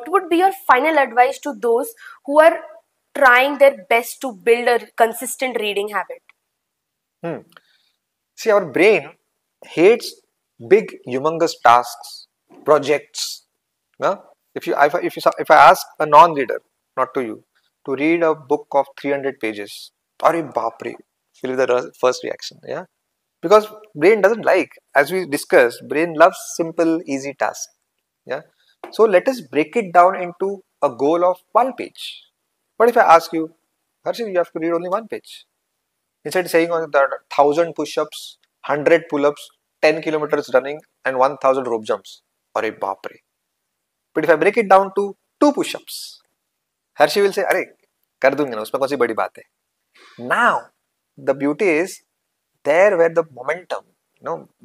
would be your final advice to those who are trying their best to build a consistent reading habit? See, our brain hates big, humongous tasks, projects. No? If I ask a non-reader, not to you, to read a book of 300 pages, Are baapre, will be the first reaction. Yeah, because brain doesn't like, as we discussed, brain loves simple, easy tasks. Yeah, so let us break it down into a goal of 1 page. What if I ask you, Harshit, you have to read only 1 page? Instead saying on that 1,000 push-ups, 100 pull-ups, 10 kilometers running, and 1,000 rope jumps. Arey baapre. But if I break it down to 2 push-ups, Hershey will say, "Arey, कर दूंगे ना, उसमें कौन सी बड़ी बात है?" Now, the beauty is there where the momentum.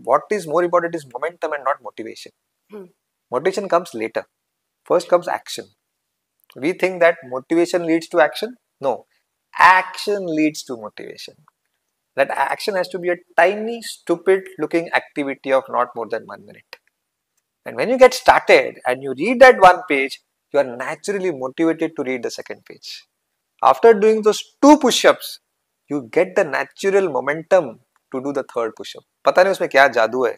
What is more important is momentum and not motivation. Motivation comes later. First comes action. We think that motivation leads to action. No, action leads to motivation. That action has to be a tiny, stupid looking activity of not more than 1 minute. And when you get started and you read that 1 page, you are naturally motivated to read the second page. After doing those 2 push-ups, you get the natural momentum to do the third push-up. पता नहीं उसमें क्या जादू है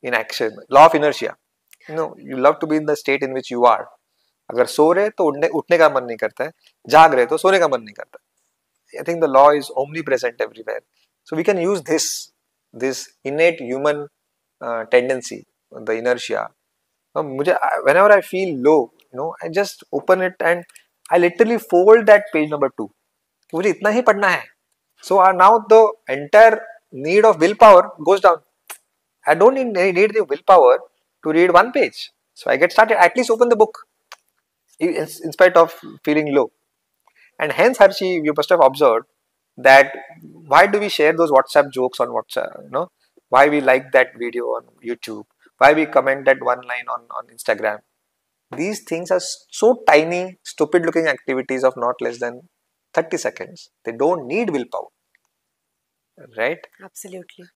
in action. Law of inertia. You love to be in the state in which you are. अगर सो रहे तो उठने का मन नहीं करता है, जाग रहे तो सोने का मन नहीं करता. I think the law is omnipresent everywhere. So we can use this innate human tendency, the inertia. Whenever I feel low, I just open it and I literally fold that page number 2. मुझे इतना ही पढ़ना है. So now the entire need of willpower goes down. I don't need the willpower to read 1 page. So I get started. At least open the book in spite of feeling low. And hence, Harshi, you must have observed that why do we share those WhatsApp jokes on WhatsApp? Why we like that video on YouTube? Why we comment that one line on Instagram? These things are so tiny, stupid looking activities of not less than 30 seconds. They don't need willpower. Right? Absolutely.